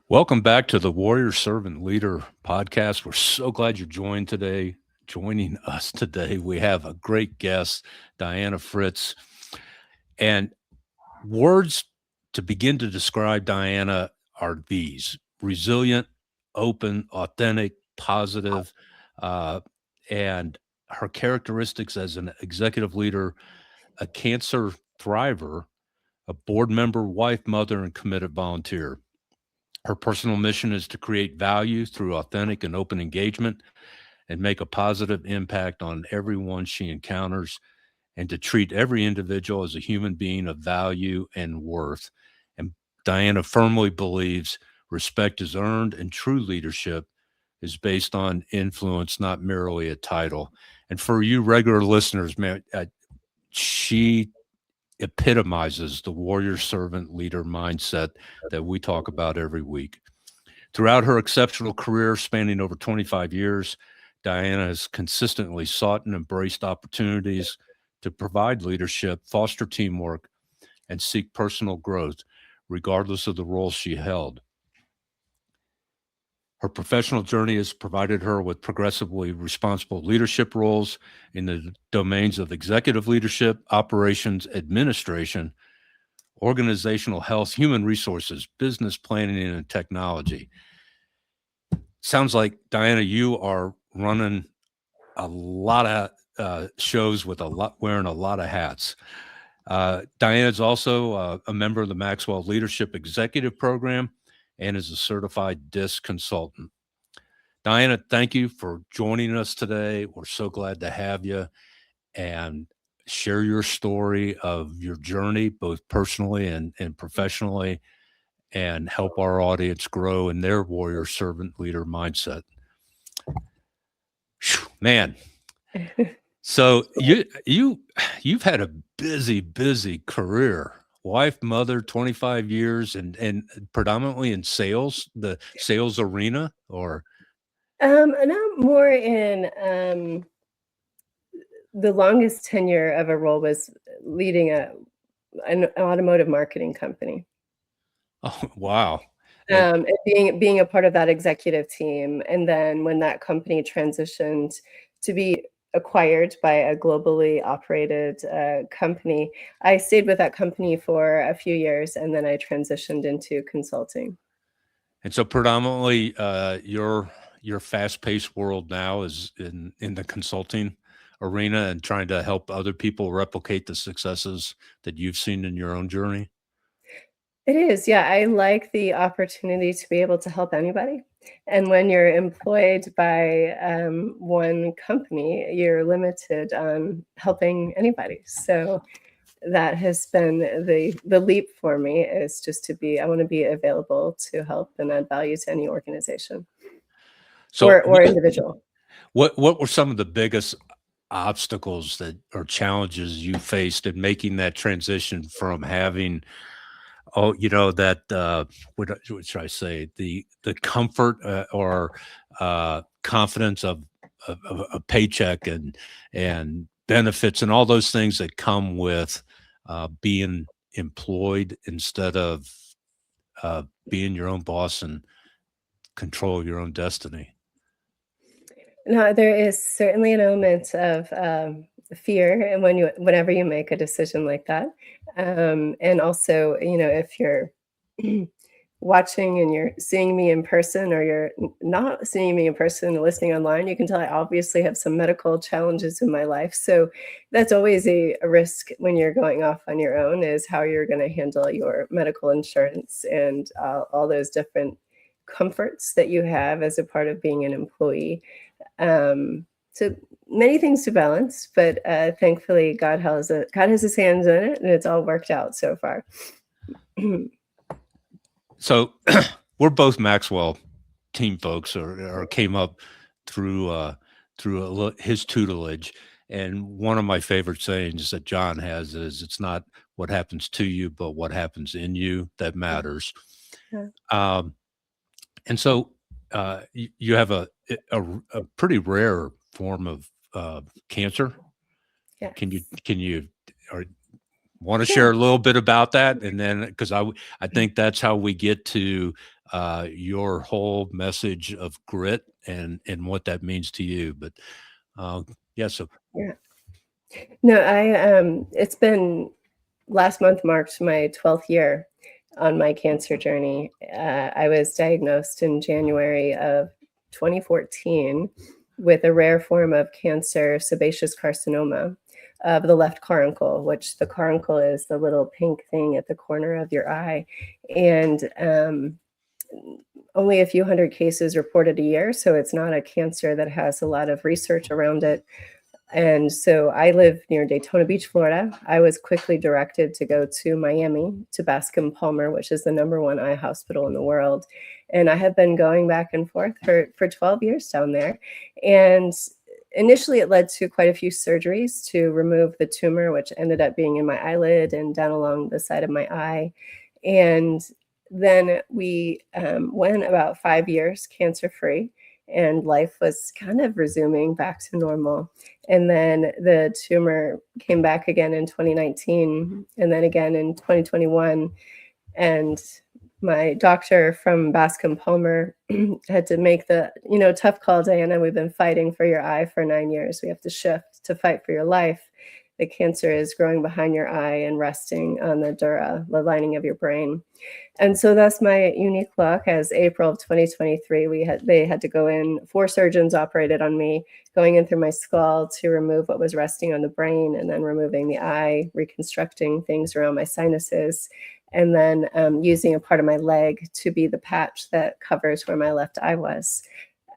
Welcome back to the Warrior Servant Leader podcast. We're so glad you're joining us today. We have a great guest, Diana Fritz. And words to begin to describe Diana are these: resilient, open, authentic, positive, and her characteristics as an executive leader, a cancer thriver, a board member, wife, mother, and committed volunteer. Her personal mission is to create value through authentic and open engagement and make a positive impact on everyone she encounters, and to treat every individual as a human being of value and worth. And Diana firmly believes respect is earned and true leadership is based on influence, not merely a title. And for you regular listeners, man, she epitomizes the warrior servant leader mindset that we talk about every week. Throughout her exceptional career spanning over 25 years, Diana has consistently sought and embraced opportunities to provide leadership, foster teamwork, and seek personal growth, regardless of the role she held. Her professional journey has provided her with progressively responsible leadership roles in the domains of executive leadership, operations, administration, organizational health, human resources, business planning, and technology. Sounds like, Diana, you are running a lot of shows with wearing a lot of hats. Diana is also a member of the Maxwell Leadership Executive Program and is a certified DISC consultant. Diana, thank you for joining us today. We're so glad to have you and share your story of your journey, both personally and professionally, and help our audience grow in their warrior servant leader mindset. Whew, man, so you've had a busy career. Wife, mother, 25 years, and predominantly in sales, the sales arena, or And I'm more in the longest tenure of a role was leading an automotive marketing company. oh wow. And being a part of that executive team, and then when that company transitioned to be acquired by a globally operated company, I stayed with that company for a few years, and then I transitioned into consulting. And so predominantly your fast-paced world now is in the consulting arena and trying to help other people replicate the successes that you've seen in your own journey. It is, yeah. I like the opportunity to be able to help anybody. And when you're employed by one company, you're limited on helping anybody. So that has been the leap for me, is just to be, I want to be available to help and add value to any organization So or individual. what were some of the biggest obstacles that or challenges you faced in making that transition from having that what should I say, the comfort or confidence of a paycheck and benefits and all those things that come with being employed instead of being your own boss and control your own destiny? No, there is certainly an element of fear, and whenever you make a decision like that, and also, if you're watching and you're seeing me in person, or you're not seeing me in person and listening online, you can tell I obviously have some medical challenges in my life. So that's always a risk when you're going off on your own, is how you're going to handle your medical insurance and all those different comforts that you have as a part of being an employee. So many things to balance, but thankfully God has his hands in it, and it's all worked out so far. So we're both Maxwell team folks, or came up through his tutelage. And one of my favorite sayings that John has is, "It's not what happens to you, but what happens in you that matters." Yeah. And so you have a pretty rare form of cancer. Yes. Can you or want to Yeah. share a little bit about that? And then, because I think that's how we get to your whole message of grit and what that means to you. But yeah, so Yeah. No, it's been last month marked my 12th year on my cancer journey. I was diagnosed in January of 2014 with a rare form of cancer, sebaceous carcinoma of the left caruncle, which the caruncle is the little pink thing at the corner of your eye. And only a few hundred cases reported a year. So it's not a cancer that has a lot of research around it. And so I live near Daytona Beach, Florida. I was quickly directed to go to Miami, to Bascom Palmer, which is the #1 eye hospital in the world. And I have been going back and forth for 12 years down there. And initially, it led to quite a few surgeries to remove the tumor, which ended up being in my eyelid and down along the side of my eye. And then we went about 5 years cancer free, and life was kind of resuming back to normal. And then the tumor came back again in 2019 and then again in 2021. And my doctor from Bascom Palmer had to make the, tough call, Diana. We've been fighting for your eye for 9 years. We have to shift to fight for your life. The cancer is growing behind your eye and resting on the dura, the lining of your brain. And so that's my unique look. As April of 2023, they had to go in. 4 surgeons operated on me, going in through my skull to remove what was resting on the brain, and then removing the eye, reconstructing things around my sinuses, and then using a part of my leg to be the patch that covers where my left eye was.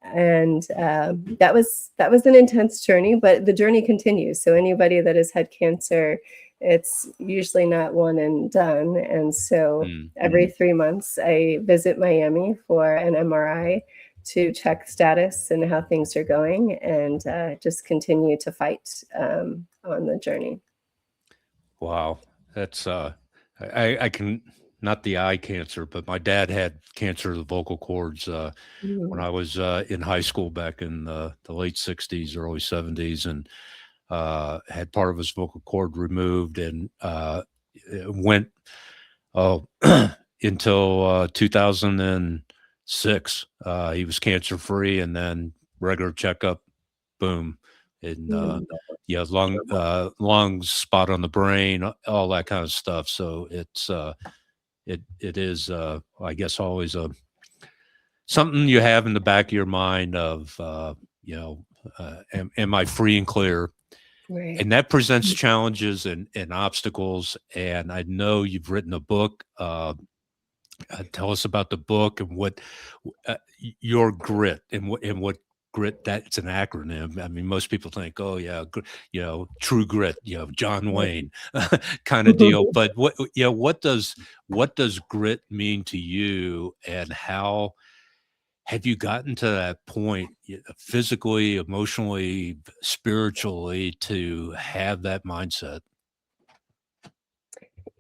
And that was an intense journey, but the journey continues. So anybody that has had cancer, it's usually not one and done. And so every 3 months, I visit Miami for an MRI to check status and how things are going, and just continue to fight on the journey. wow, that's I can not the eye cancer, but my dad had cancer of the vocal cords when Mhm. I was in high school back in the late '60s, early '70s, and had part of his vocal cord removed, and it went oh until 2006. He was cancer free, and then regular checkup, boom, and Mm. yeah, lung spot on the brain, all that kind of stuff. So it is I guess always a something you have in the back of your mind of you know am I free and clear, Right. and that presents challenges and obstacles. And I know you've written a book. Tell us about the book and what your grit and what grit, that's an acronym. I mean, most people think, oh yeah, true grit, John Wayne kind of deal. But what does grit mean to you, and how have you gotten to that point physically, emotionally, spiritually to have that mindset?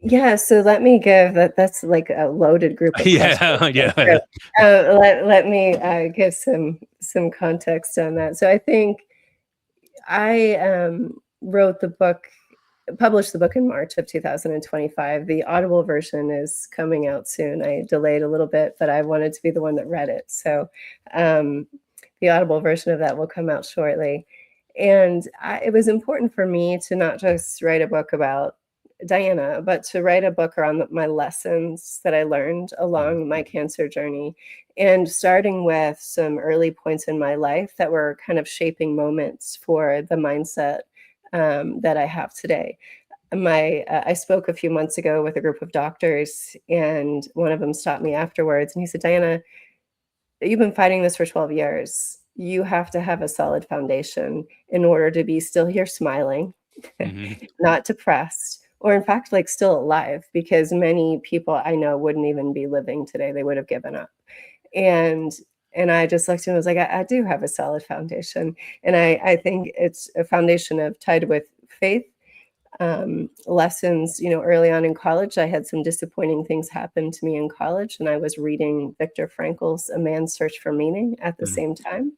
Yeah, so let me give that's like a loaded group of questions. Yeah, So, yeah. let me give some context on that. So I think I wrote the book, published the book in March of 2025. The Audible version is coming out soon. I delayed a little bit, but I wanted to be the one that read it. So um, the Audible version of that will come out shortly. And it was important for me to not just write a book about Diana, but to write a book around my lessons that I learned Mhm, along my cancer journey, and starting with some early points in my life that were kind of shaping moments for the mindset that I have today. I spoke a few months ago with a group of doctors, and one of them stopped me afterwards, and he said, "Diana, you've been fighting this for 12 years. You have to have a solid foundation in order to be still here smiling, mhm, not depressed, or in fact, like still alive, because many people I know wouldn't even be living today. They would have given up." And and I just looked at him and was like, I do have a solid foundation. And I think it's a foundation of tied with faith, lessons. Early on in college, I had some disappointing things happen to me in college, and I was reading Viktor Frankl's A Man's Search for Meaning at the mhm, same time.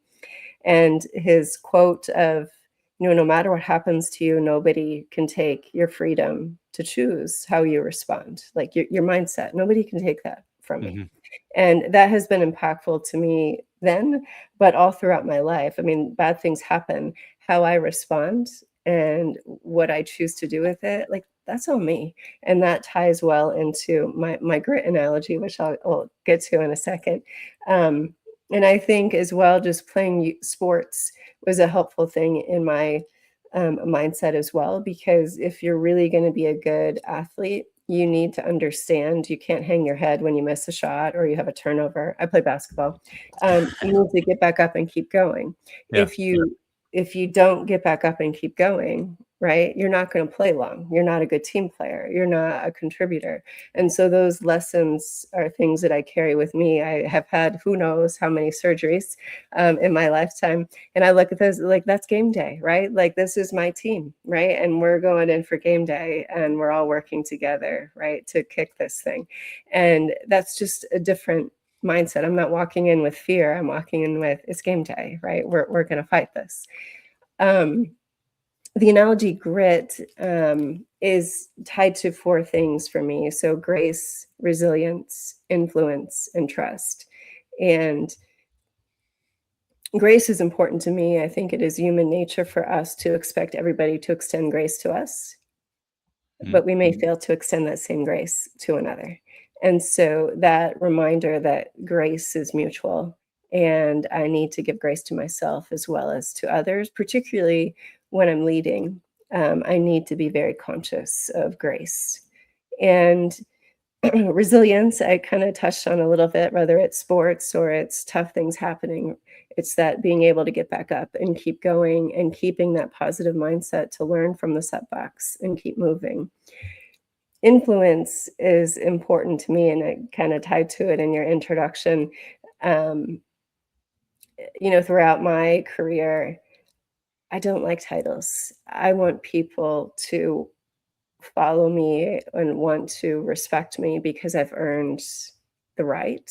And his quote of, no matter what happens to you, nobody can take your freedom to choose how you respond, like your mindset. Nobody can take that from me. mhm. And that has been impactful to me then, but all throughout my life. I mean, bad things happen. How I respond and what I choose to do with it, like that's all me. And that ties well into my grit analogy, which I'll get to in a second. And I think as well, just playing sports was a helpful thing in my mindset as well, because if you're really going to be a good athlete, you need to understand you can't hang your head when you miss a shot or you have a turnover. I play basketball. You need to get back up and keep going. Yeah. If you don't get back up and keep going, right, you're not going to play long. You're not a good team player. You're not a contributor. And so those lessons are things that I carry with me. I have had who knows how many surgeries in my lifetime. And I look at this like that's game day, right? Like this is my team, right? And we're going in for game day and we're all working together, right, to kick this thing. And that's just a different mindset. I'm not walking in with fear. I'm walking in with it's game day, right? We're going to fight this. The analogy grit is tied to four things for me. So grace, resilience, influence, and trust. And grace is important to me. I think it is human nature for us to expect everybody to extend grace to us, but we may fail to extend that same grace to another. And so that reminder that grace is mutual and I need to give grace to myself as well as to others, particularly when I'm leading. I need to be very conscious of grace. And resilience, I kind of touched on a little bit, whether it's sports or it's tough things happening. It's that being able to get back up and keep going and keeping that positive mindset to learn from the setbacks and keep moving. Influence is important to me, and I kind of tied to it in your introduction. Um, throughout my career, I don't like titles. I want people to follow me and want to respect me because I've earned the right,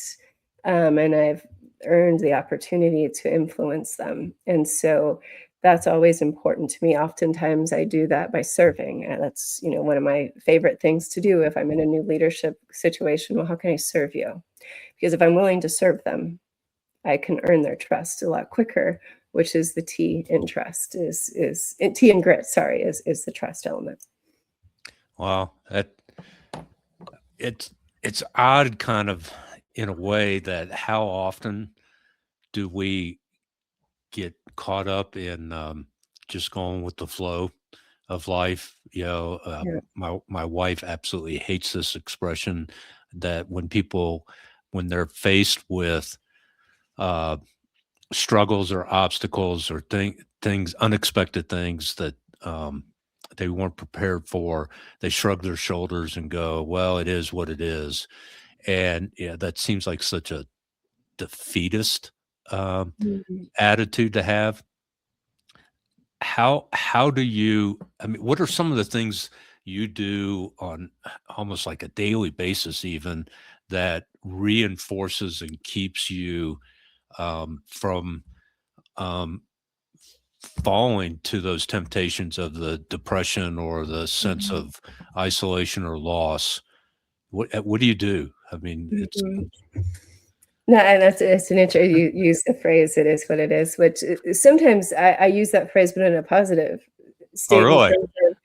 and I've earned the opportunity to influence them. And so that's always important to me. Oftentimes I do that by serving. That's, one of my favorite things to do if I'm in a new leadership situation. Well, how can I serve you? Because if I'm willing to serve them, I can earn their trust a lot quicker, which is the T in trust is T in grit, sorry, is the trust element. Wow, it's odd, kind of, in a way, that how often do we get caught up in just going with the flow of life? Yeah. My wife absolutely hates this expression that when they're faced with uh, struggles or obstacles or things, unexpected things that they weren't prepared for, they shrug their shoulders and go, "Well, it is what it is." And yeah, that seems like such a defeatist um, Mhm. attitude to have. How do you? I mean, what are some of the things you do on almost like a daily basis, even, that reinforces and keeps you from um, falling to those temptations of the depression or the sense Mhm. of isolation or loss? What do you do? I mean, it's Mhm. No, and that's it's an you use the phrase "it is what it is," which sometimes I use that phrase, but in a positive oh, state in really? terms of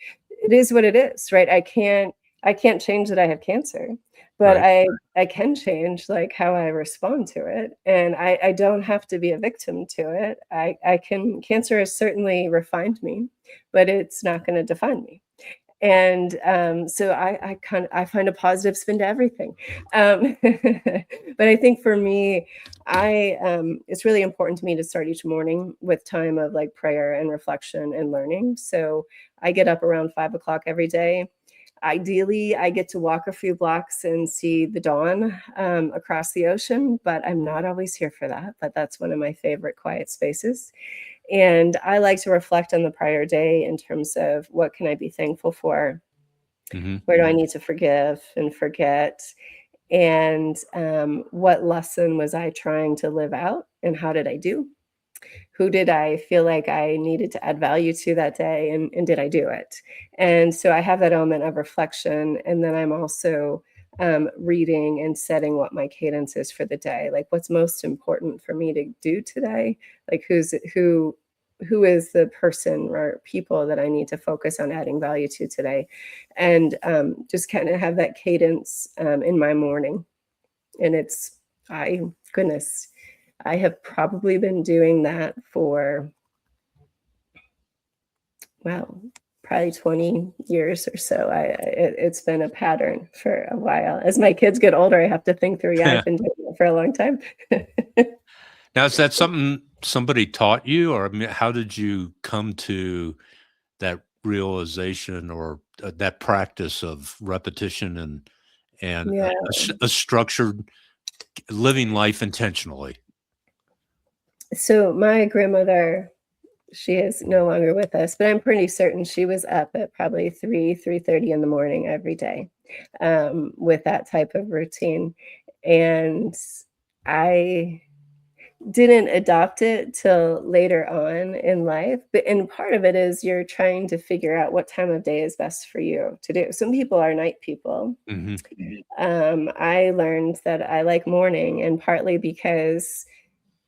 it is what it is, right? I can't change that I have cancer, but Right. I can change like how I respond to it, and I don't have to be a victim to it. I can cancer has certainly refined me, but it's not going to define me. And so I find a positive spin to everything. But I think for me, it's really important to me to start each morning with time of like prayer and reflection and learning. So I get up around 5 o'clock every day. Ideally, I get to walk a few blocks and see the dawn across the ocean, but I'm not always here for that. But that's one of my favorite quiet spaces. And I like to reflect on the prior day in terms of what can I be thankful for? Hmm. Where do I need to forgive and forget? And what lesson was I trying to live out? And how did I do? Who did I feel like I needed to add value to that day? And did I do it? And so I have that element of reflection. And then I'm also reading and setting what my cadence is for the day. Like, what's most important for me to do today? Like, who is the person or people that I need to focus on adding value to today, and just kind of have that cadence in my morning. And I goodness, I have probably been doing that for, well, probably 20 years or so. It's been a pattern for a while. As my kids get older, I have to think through, yeah, I've been doing it for a long time. Now, is that something somebody taught you, or I mean, how did you come to that realization or that practice of repetition and Yeah. a structured living life intentionally? So my grandmother, she is no longer with us, but I'm pretty certain she was up at probably 3:30 in the morning every day, with that type of routine. And I didn't adopt it till later on in life, and part of it is you're trying to figure out what time of day is best for you to do. Some people are night people. Hmm. I learned that I like morning, and partly because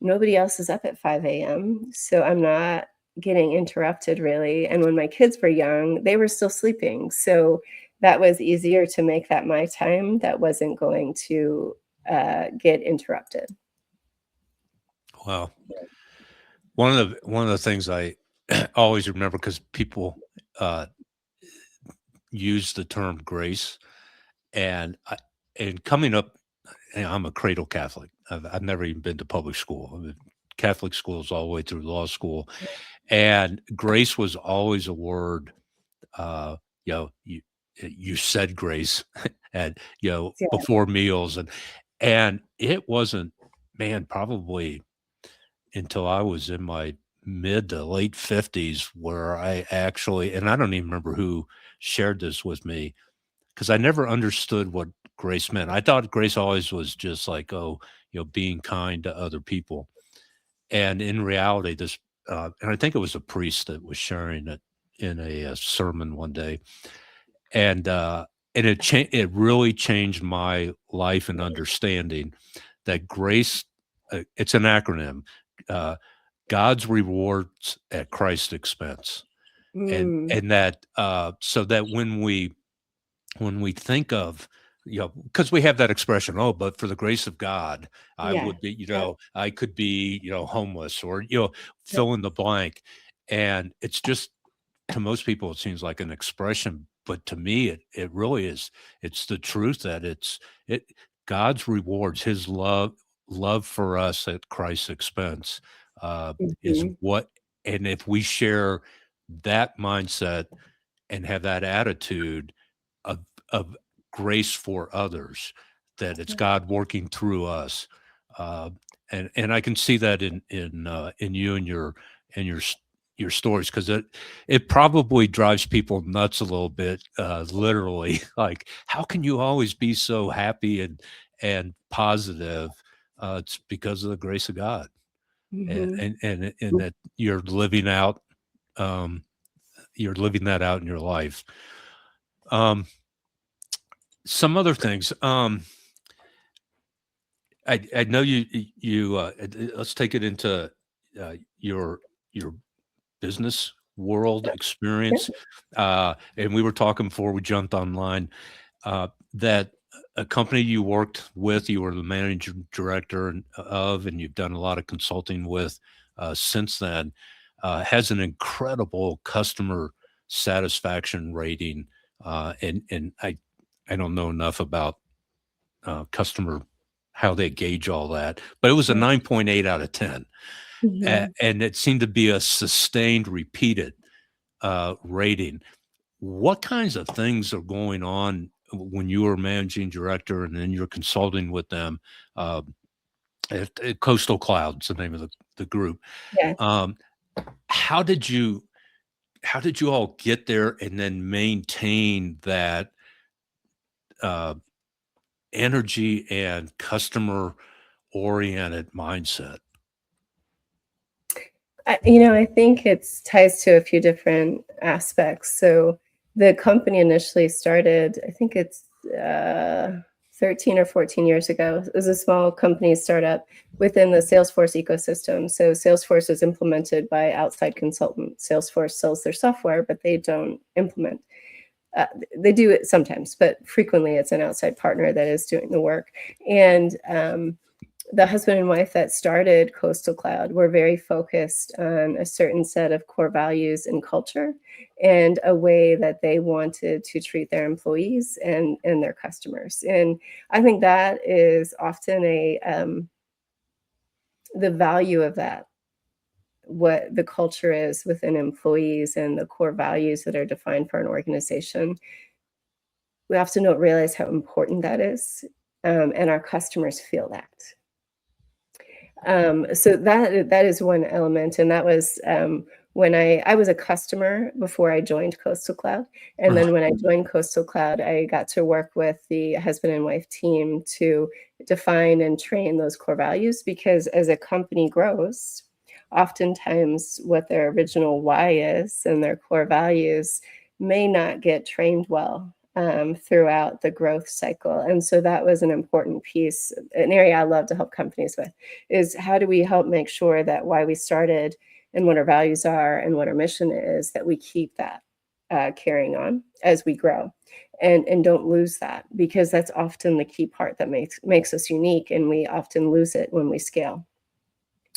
nobody else is up at 5 a.m., so I'm not getting interrupted really, and when my kids were young, they were still sleeping, so that was easier to make that my time that wasn't going to, get interrupted. Well, one of the things I always remember because people uh, use the term grace, and and coming up, I'm a cradle Catholic. I've never even been to public school. I mean, Catholic schools all the way through law school, and grace was always a word. Uh, you know, you said grace, and Yeah. before meals, and it wasn't, man, probably until I was in my mid to late 50s where I actually, and I don't even remember who shared this with me because I never understood what grace meant. I thought grace always was just like, oh, being kind to other people. And in reality, and I think it was a priest that was sharing it in a sermon one day, and it really changed my life and understanding that grace, it's an acronym, uh, God's rewards at Christ's expense, Mm, and that so that when we think of, because we have that expression, oh, but for the grace of God, I yeah. would be, Yep, I could be, homeless, or yep. fill in the blank, and it's just, to most people it seems like an expression, but to me it really is. It's the truth that it God's rewards, his love for us at Christ's expense, is Mhm. what, and if we share that mindset and have that attitude of of grace for others, that it's Yeah. God working through us, uh, and I can see that in you and your stories, because it probably drives people nuts a little bit, literally. Like, how can you always be so happy and positive? It's because of the grace of God, Mhm. and that um, you're living that out in your life. Um, some other things. I know let's take it into your business world Yep. experience. And we were talking before we jumped online, that a company you worked with, you were the managing director of, and you've done a lot of consulting with since then, has an incredible customer satisfaction rating. And I don't know enough about customer, how they gauge all that, but it was a Yeah. 9.8 out of 10, Mhm. and it seemed to be a sustained, repeated rating. What kinds of things are going on when you were managing director and then you're consulting with them? Uh, at Coastal Clouds, the name of the group. Yeah. Um, how did you how did you all get there and then maintain that uh, energy and customer oriented mindset? I think it's ties to a few different aspects. So the company initially started, I think it's 13 or 14 years ago. It was a small company startup within the Salesforce ecosystem. So Salesforce is implemented by outside consultants. Salesforce sells their software, but they don't implement. They do it sometimes, but frequently it's an outside partner that is doing the work. And the husband and wife that started Coastal Cloud were very focused on a certain set of core values and culture and a way that they wanted to treat their employees and their customers. And I think that is often the value of that, what the culture is within employees and the core values that are defined for an organization. We often don't realize how important that is, and our customers feel that. So that is one element, and that was when I was a customer before I joined Coastal Cloud, and then when I joined Coastal Cloud, I got to work with the husband and wife team to define and train those core values, because as a company grows, oftentimes what their original why is and their core values may not get trained well throughout the growth cycle. And so that was an important piece, an area I love to help companies with, is how do we help make sure that why we started and what our values are and what our mission is, that we keep that carrying on as we grow, and don't lose that, because that's often the key part that makes us unique, and we often lose it when we scale.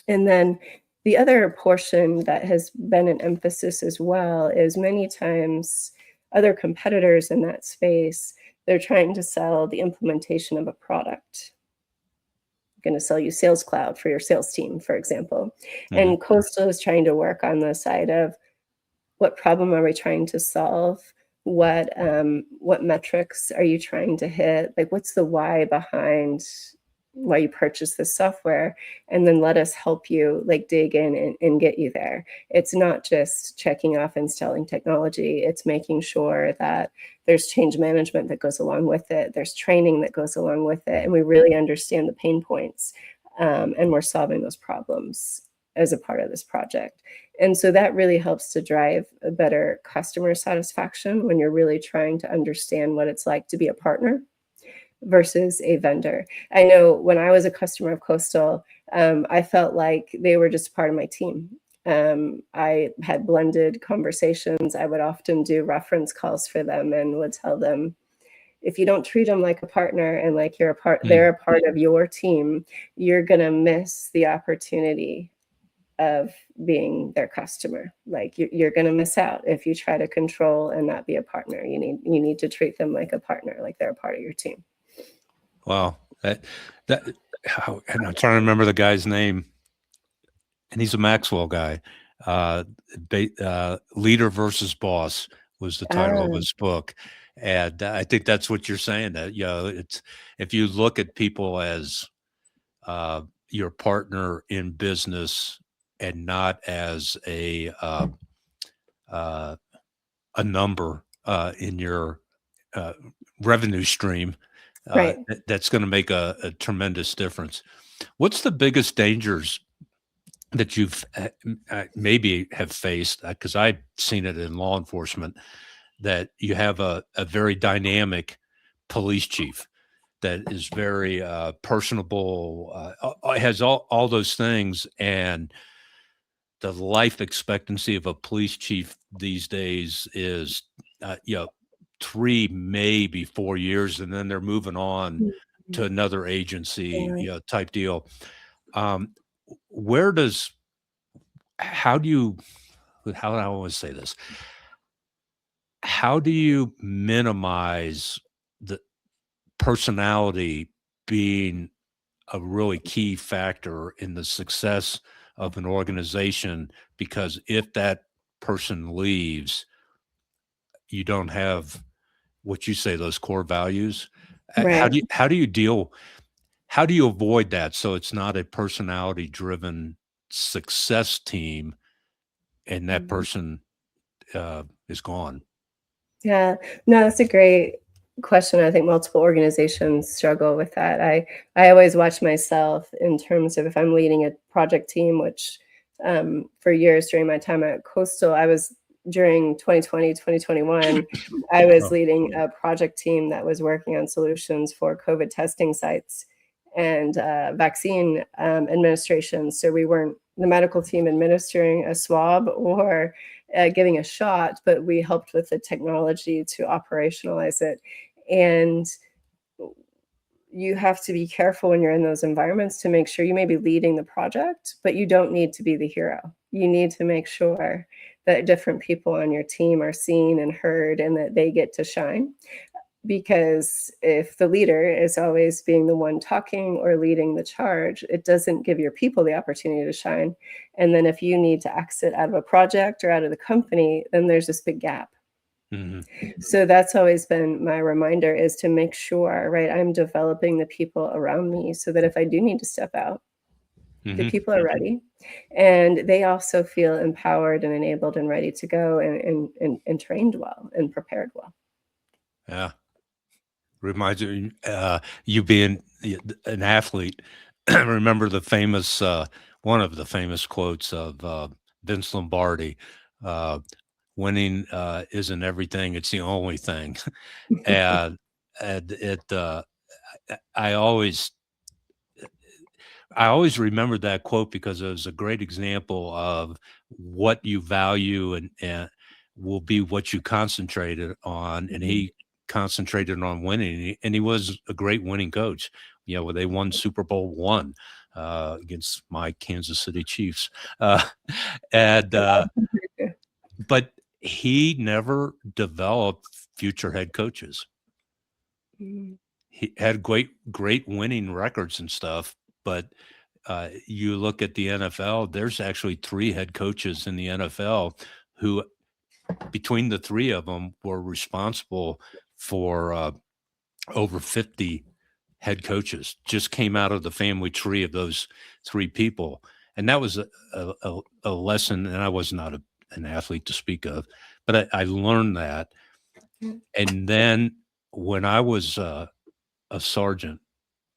And then the other portion that has been an emphasis as well is many times other competitors in that space, they're trying to sell the implementation of a product. I'm going to sell you Sales Cloud for your sales team, for example. And Coastal is trying to work on the side of what problem are we trying to solve? What metrics are you trying to hit? Like, what's the why behind why you purchase this software? And then let us help you like dig in and get you there. It's not just checking off installing technology. It's making sure that there's change management that goes along with it. There's training that goes along with it. And we really understand the pain points, and we're solving those problems as a part of this project. And so that really helps to drive a better customer satisfaction when you're really trying to understand what it's like to be a partner versus a vendor. I know when I was a customer of Coastal, I felt like they were just part of my team. I had blended conversations. I would often do reference calls for them and would tell them, if you don't treat them like a partner and like they're a part of your team, you're gonna miss the opportunity of being their customer. Like you're going to miss out if you try to control and not be a partner. You need to treat them like a partner, like they're a part of your team. Wow. And I'm trying to remember the guy's name, and he's a Maxwell guy. Leader versus Boss was the title of his book. And I think that's what you're saying, that, it's, if you look at people as your partner in business and not as a number in your revenue stream, Right. that's going to make a tremendous difference. What's the biggest dangers that you've maybe have faced? Because I've seen it in law enforcement, that you have a very dynamic police chief that is very personable, has all those things, and the life expectancy of a police chief these days is, 3, maybe 4 years, and then they're moving on to another agency, type deal. Where does how do you how do I always say this? How do you minimize the personality being a really key factor in the success of an organization? Because if that person leaves, you don't have what you say, those core values. Right. How do you avoid that, so it's not a personality driven success team and that person is gone? Yeah. No, that's a great question. I think multiple organizations struggle with that. I always watch myself in terms of if I'm leading a project team, which for years during my time at Coastal, I was during 2020, 2021, I was leading a project team that was working on solutions for COVID testing sites and vaccine administration. So we weren't the medical team administering a swab or giving a shot, but we helped with the technology to operationalize it. And you have to be careful when you're in those environments to make sure you may be leading the project, but you don't need to be the hero. You need to make sure that different people on your team are seen and heard and that they get to shine. Because if the leader is always being the one talking or leading the charge, it doesn't give your people the opportunity to shine. And then if you need to exit out of a project or out of the company, then there's this big gap. So that's always been my reminder, is to make sure, right, I'm developing the people around me so that if I do need to step out, the people are ready, and they also feel empowered and enabled and ready to go and trained well and prepared well. Yeah. Reminds you, you being an athlete. Remember the famous, one of the famous quotes of Vince Lombardi, winning isn't everything, it's the only thing. and I always remember that quote because it was a great example of what you value and will be what you concentrated on. And he concentrated on winning, and he was a great winning coach. You know, they won Super Bowl I against my Kansas City Chiefs. But he never developed future head coaches. He had great winning records and stuff, but you look at the NFL, there's actually 3 head coaches in the NFL who, between the 3 of them, were responsible for over 50 head coaches. Just came out of the family tree of those 3 people. And that was a lesson, and I was not an athlete to speak of, but I learned that. And then when I was a sergeant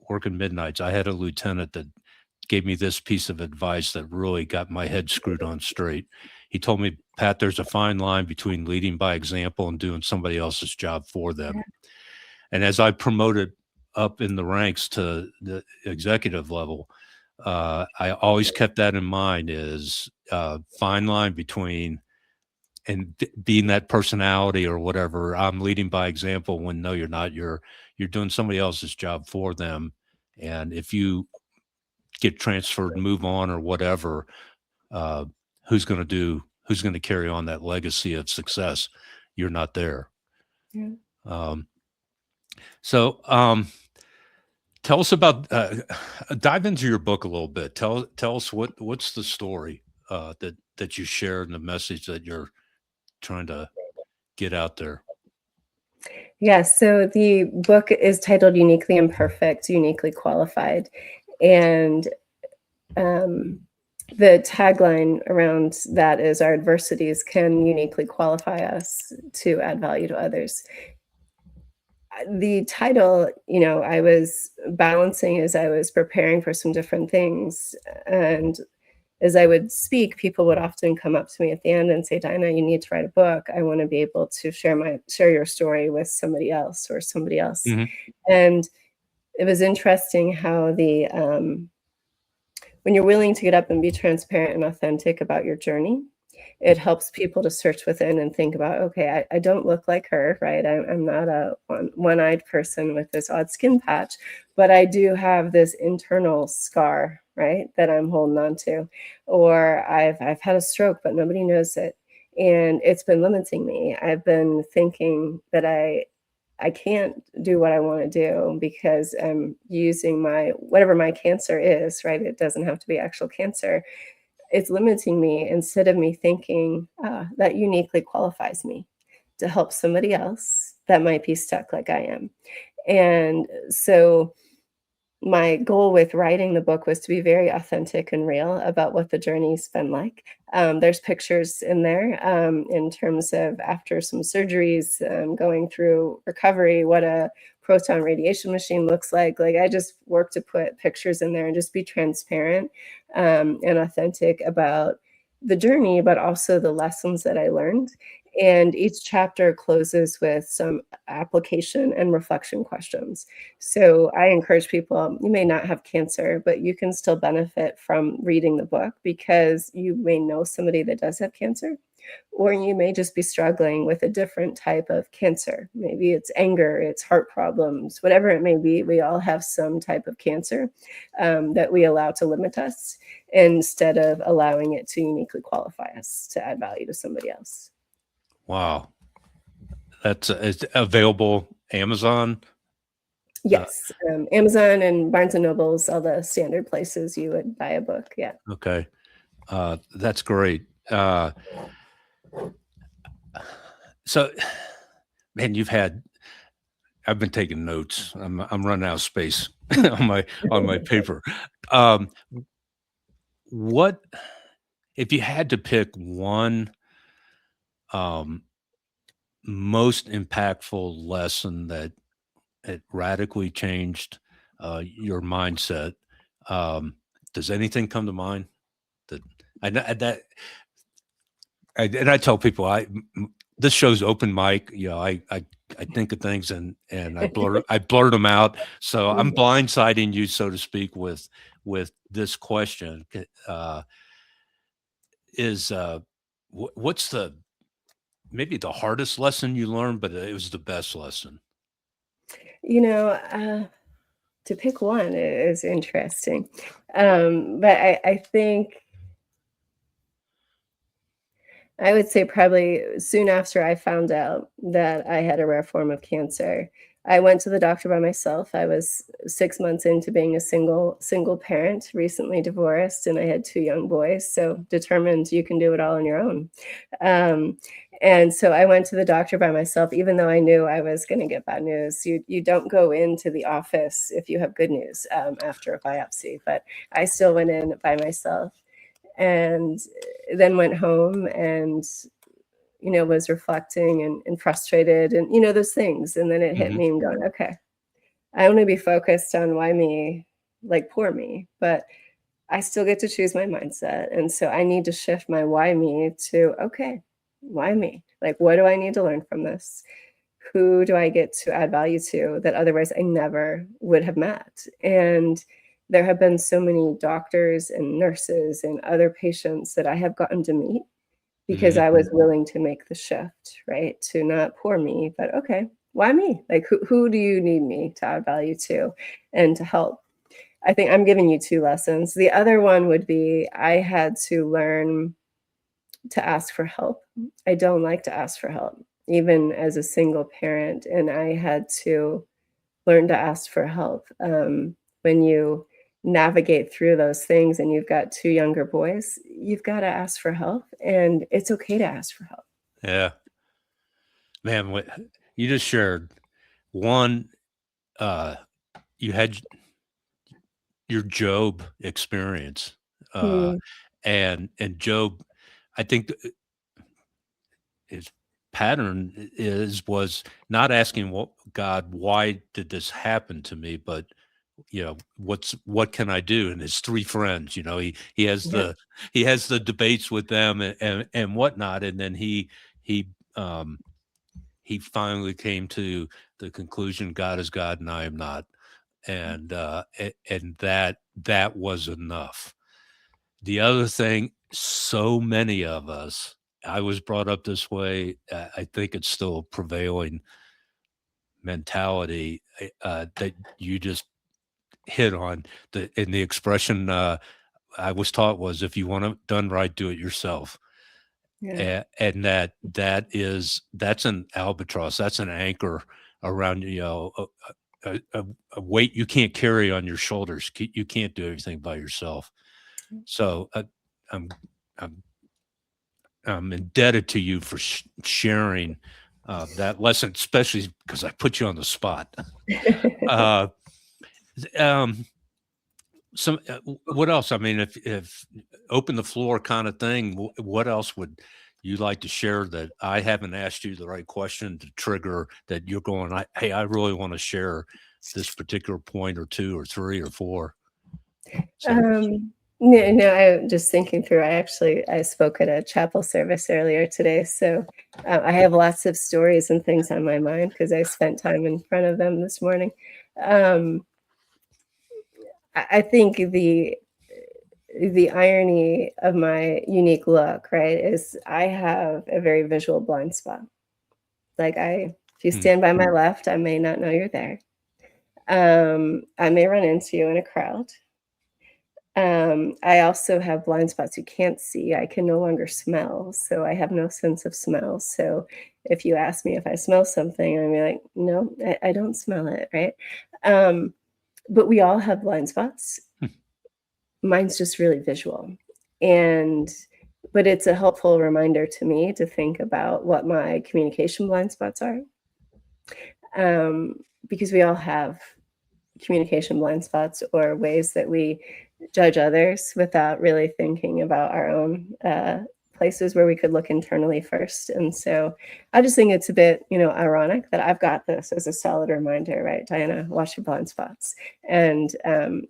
working midnights, I had a lieutenant that gave me this piece of advice that really got my head screwed on straight. He told me, Pat, there's a fine line between leading by example and doing somebody else's job for them. And as I promoted up in the ranks to the executive level, I always kept that in mind, is fine line between and being that personality or whatever. I'm leading by example when no, you're not. You're doing somebody else's job for them. And if you get transferred, move on or whatever, who's going to carry on that legacy of success? You're not there. Yeah. So tell us about, dive into your book a little bit. Tell us what's the story that you shared and the message that you're trying to get out there. Yes. So the book is titled Uniquely Imperfect, Uniquely Qualified. And the tagline around that is, our adversities can uniquely qualify us to add value to others. The title, I was balancing as I was preparing for some different things. And as I would speak, people would often come up to me at the end and say, Diana, you need to write a book. I want to be able to share your story with somebody else or somebody else. And it was interesting how when you're willing to get up and be transparent and authentic about your journey, it helps people to search within and think about, okay, I don't look like her, right? I'm not a one-eyed person with this odd skin patch, but I do have this internal scar, right, that I'm holding on to. Or I've had a stroke, but nobody knows it. And it's been limiting me. I've been thinking that I can't do what I want to do because I'm using whatever my cancer is, right? It doesn't have to be actual cancer. It's limiting me, instead of me thinking that uniquely qualifies me to help somebody else that might be stuck like I am. And so my goal with writing the book was to be very authentic and real about what the journey's been like. There's pictures in there in terms of after some surgeries, going through recovery, what a proton radiation machine looks like. Like, I just work to put pictures in there and just be transparent and authentic about the journey, but also the lessons that I learned. And each chapter closes with some application and reflection questions. So I encourage people, you may not have cancer, but you can still benefit from reading the book because you may know somebody that does have cancer, or you may just be struggling with a different type of cancer. Maybe it's anger, it's heart problems, whatever it may be. We all have some type of cancer that we allow to limit us instead of allowing it to uniquely qualify us to add value to somebody else. Wow. That's it's available Amazon. Yes, Amazon and Barnes and Nobles, all the standard places you would buy a book. Yeah. Okay. That's great. So, man, I've been taking notes. I'm running out of space on my paper. Um, what if you had to pick one um, most impactful lesson that it radically changed your mindset? Does anything come to mind that I know that and I tell people this show's open mic. You know, I think of things and I blurt them out. So I'm Mhm. blindsiding you, so to speak, with this question. Is what's the maybe the hardest lesson you learned, but it was the best lesson? You know, to pick one is interesting. But I think I would say probably soon after I found out that I had a rare form of cancer, I went to the doctor by myself. I was 6 months into being a single parent, recently divorced, and I had 2 young boys, so determined you can do it all on your own. Um, and so I went to the doctor by myself, even though I knew I was gonna get bad news. You don't go into the office if you have good news, after a biopsy, but I still went in by myself and then went home and was reflecting and frustrated and those things. And then it hit Hmm. me and going, okay, I want to be focused on why me, like poor me, but I still get to choose my mindset. And so I need to shift my why me to, okay, why me? Like, what do I need to learn from this? Who do I get to add value to that otherwise I never would have met? And there have been so many doctors and nurses and other patients that I have gotten to meet because I Hmm. was willing to make the shift, right? To not poor me, but okay, why me? Like, who do you need me to add value to and to help? I think I'm giving you 2 lessons. The other one would be I had to learn to ask for help. I don't like to ask for help, even as a single parent, and I had to learn to ask for help. When you navigate through those things and you've got 2 younger boys, you've gotta ask for help, and it's okay to ask for help. Yeah, man, what you just shared one. Uh, you had your Job experience, uh, Hmm, and Job, I think his pattern was not asking what God, why did this happen to me, but what can I do? And his three friends, yeah, he has the debates with them and whatnot, and then he um he finally came to the conclusion God is God and I am not, and that was enough. The other thing, so many of us, I was brought up this way. I think it's still a prevailing mentality that you just hit on. The expression I was taught was, "If you want it done right, do it yourself." yeah, And that's an albatross. That's an anchor around a weight you can't carry on your shoulders. You can't do everything by yourself. So I'm I'm I'm indebted to you for sharing that lesson, especially because I put you on the spot. Uh, um, what else? I mean, if open the floor kind of thing, what else would you like to share that I haven't asked you the right question to trigger that you're going, hey, I really want to share this particular point or two or three or four. So, um No, no, I'm just thinking through. I spoke at a chapel service earlier today, so I have lots of stories and things on my mind because I spent time in front of them this morning. Um, I think the irony of my unique look, right, is I have a very visual blind spot. Like if you Hmm. stand by my left, I may not know you're there. I may run into you in a crowd. I also have blind spots you can't see. I can no longer smell, so I have no sense of smell. So if you ask me if I smell something, I'm like, no, I don't smell it, right? Um, but we all have blind spots. Mine's just really visual. And but it's a helpful reminder to me to think about what my communication blind spots are. Um, because we all have communication blind spots or ways that we judge others without really thinking about our own places where we could look internally first. And so I just think it's a bit, ironic that I've got this as a solid reminder, right? Diana, watch your blind spots. And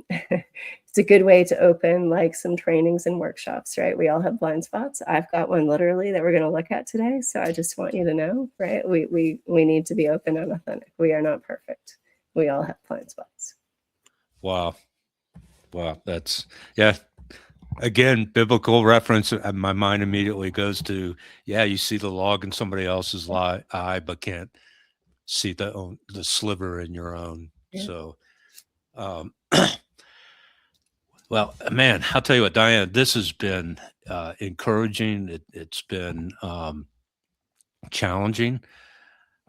it's a good way to open like some trainings and workshops, right? We all have blind spots. I've got one literally that we're going to look at today. So I just want you to know, right? We need to be open and authentic. We are not perfect. We all have blind spots. Wow. Wow. That's, yeah. Again, biblical reference. My mind immediately goes to, yeah, you see the log in somebody else's eye, but can't see the sliver in your own. Yeah. So, um, well, man, I'll tell you what, Diane, this has been encouraging. It's been challenging.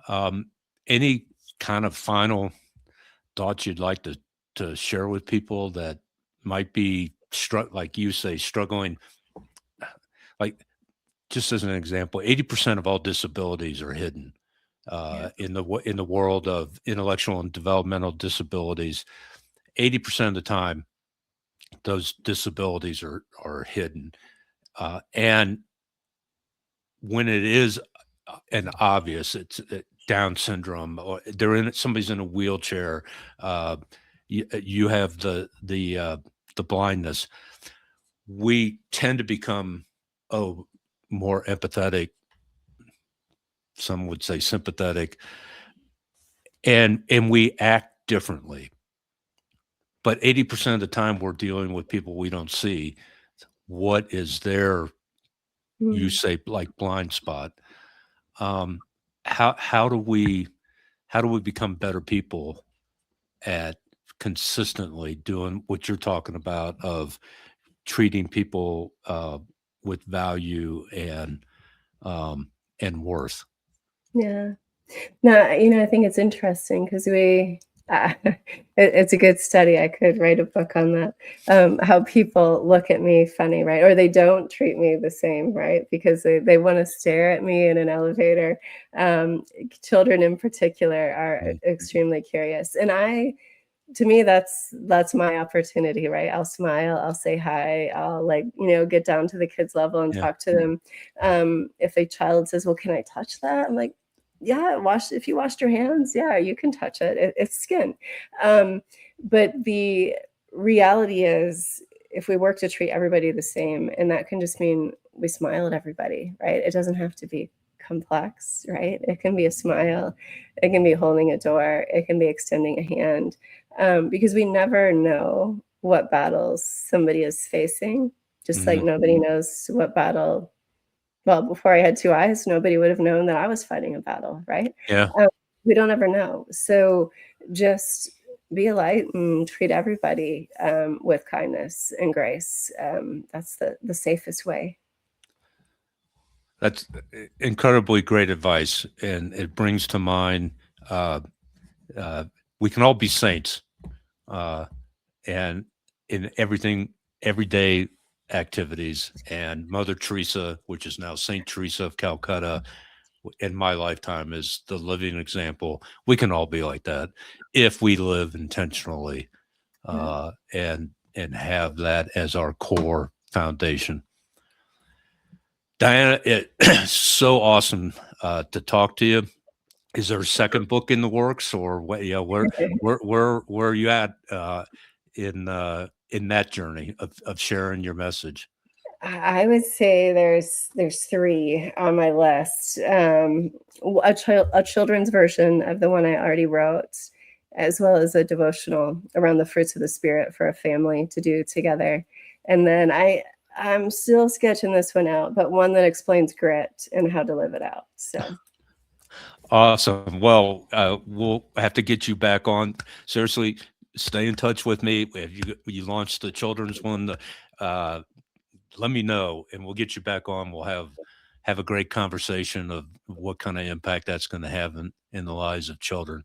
Um, any kind of final thoughts you'd like to share with people that might be like you say, struggling? Like, just as an example, 80% of all disabilities are hidden Yeah. in the world of intellectual and developmental disabilities. 80% of the time, those disabilities are hidden, and when it is and obvious, it's Down syndrome, or somebody's in a wheelchair. Uh, you have the blindness. We tend to become more empathetic. Some would say sympathetic, and we act differently. But 80% of the time, we're dealing with people we don't see. What is their, you Mm. say, like blind spot? Um, how do we become better people at consistently doing what you're talking about, of treating people with value and worth? Yeah. No, I think it's interesting because it's a good study. I could write a book on that. How people look at me funny, right? Or they don't treat me the same, right? Because they want to stare at me in an elevator. Children in particular are Mm, extremely curious. And to me, that's my opportunity, right? I'll smile, I'll say hi, I'll like, get down to the kids level and yeah. talk to them. If a child says, well, can I touch that? I'm like, yeah, if you washed your hands, yeah, you can touch it. It's skin. Um, but the reality is, if we work to treat everybody the same, and that can just mean we smile at everybody, right? It doesn't have to be complex, right? It can be a smile, it can be holding a door, it can be extending a hand, because we never know what battles somebody is facing, just like Mhm. nobody knows what battle. Well, before I had 2 eyes, nobody would have known that I was fighting a battle, right? Yeah. Um, we don't ever know. So just be a light and treat everybody, with kindness and grace. That's the safest way. That's incredibly great advice, and it brings to mind, uh, uh, we can all be saints, uh, and in everyday activities. And Mother Teresa, which is now Saint Teresa of Calcutta, in my lifetime, is the living example. We can all be like that if we live intentionally, Yeah. and have that as our core foundation. Diana, it's so awesome to talk to you. Is there a second book in the works, or what? Yeah, where are you at in that journey of sharing your message? I would say there's 3 on my list. A children's version of the one I already wrote, as well as a devotional around the fruits of the spirit for a family to do together. And then I'm still sketching this one out, but one that explains grit and how to live it out. So, Awesome. Well, we'll have to get you back on. Seriously, stay in touch with me. If you launch the children's one, uh, let me know, and we'll get you back on. We'll have a great conversation of what kind of impact that's going to have in the lives of children.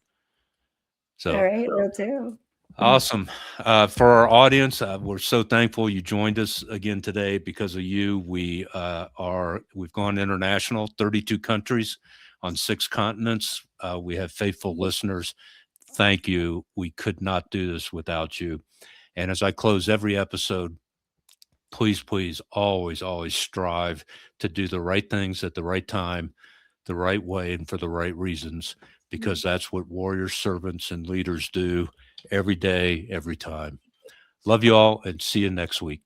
all So right, will do. awesome. For our audience, we're so thankful you joined us again today. Because of you, we've gone international, 32 countries on 6 continents. We have faithful listeners. Thank you. We could not do this without you. And as I close every episode, please, please, always, always strive to do the right things at the right time, the right way, and for the right reasons, because that's what warriors, servants, and leaders do every day, every time. Love you all, and see you next week.